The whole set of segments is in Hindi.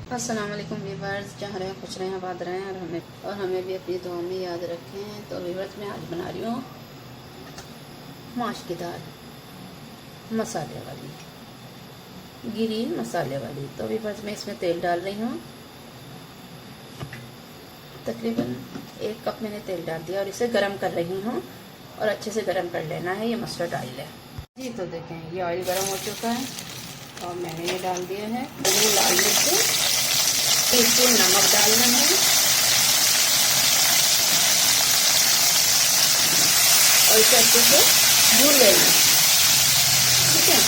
अस्सलाम वालेकुम वीवर्स, जहाँ रहें खुश रहें आबाद रहें और हमें भी अपनी दुआ में याद रखें। तो वीवर्स, मैं आज बना रही हूँ माश की दाल मसाले वाली, ग्रीन मसाले वाली। तो वीवर्स, मैं इसमें तेल डाल रही हूँ। तकरीबन 1 कप मैंने तेल डाल दिया और इसे गर्म कर रही हूँ और अच्छे से गर्म कर लेना है। ये मस्टर्ड ऑयल है जी। तो देखें, ये ऑयल गर्म हो चुका है और मैंने ये डाल दिया है 2 लाल मिर्च, टीस्पून नमक डालना है और इसे अच्छे से भून लेना है, ठीक है।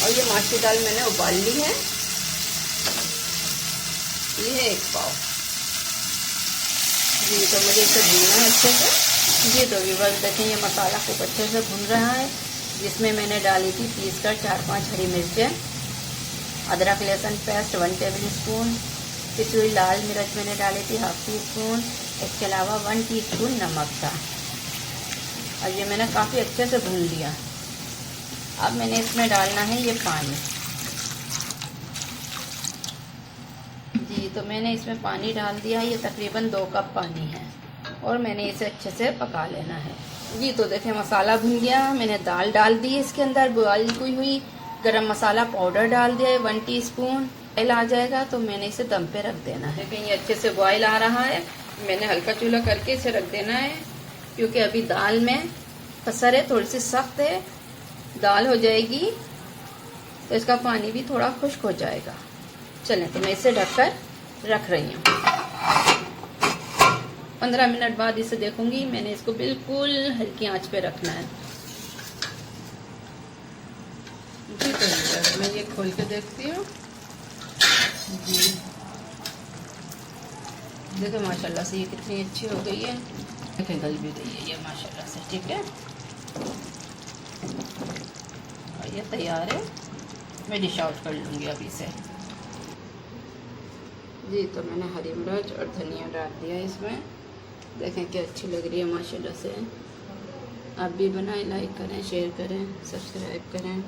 और ये माश की दाल मैंने उबाल ली है, ये है 1 पाव जी। तो मुझे इसे भूनना है अच्छे से जी। तो व्यूअर्स देखें, ये मसाला खूब अच्छे से भून रहा है, जिसमें मैंने डाली थी पीस कर 4-5 हरी मिर्चें, अदरक लहसुन पेस्ट 1 टेबल स्पून, पिसी हुई लाल मिर्च मैंने डाली थी 1/2 टीस्पून, इसके अलावा 1 टीस्पून नमक था। और ये मैंने काफ़ी अच्छे से भून लिया। अब मैंने इसमें डालना है ये पानी जी। तो मैंने इसमें पानी डाल दिया, ये तकरीबन 2 कप पानी है और मैंने इसे अच्छे से पका लेना है जी। तो देखें, मसाला भुन गया, मैंने दाल डाल दी इसके अंदर, बॉयल की हुई गरम मसाला पाउडर डाल दिया है 1 टीस्पून। बॉयल आ जाएगा तो मैंने इसे दम पे रख देना है। लेकिन ये अच्छे से बॉयल आ रहा है, मैंने हल्का चूल्हा करके इसे रख देना है, क्योंकि अभी दाल में कसर है, थोड़ी सी सख्त है। दाल हो जाएगी तो इसका पानी भी थोड़ा खुश्क हो जाएगा। चलें, तो मैं इसे ढककर रख रही हूँ। 15 मिनट बाद इसे देखूंगी। मैंने इसको बिल्कुल हल्की आंच पे रखना है जी। तो मैं ये खोल के देखती हूँ जी। देखो माशाल्लाह से ये कितनी अच्छी हो गई है। देखें, गल भी गई है ये माशाल्लाह से, ठीक है। और ये तैयार है, मैं डिश आउट कर लूँगी अभी से जी। तो मैंने हरी मिर्च और धनिया डाल दिया इसमें। देखें क्या अच्छी लग रही है माशाल्लाह से। आप भी बनाएं, लाइक करें, शेयर करें, सब्सक्राइब करें।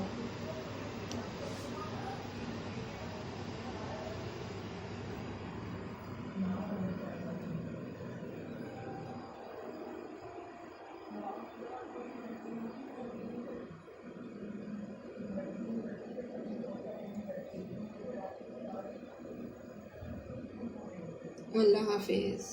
अल्लाह हाफिज़।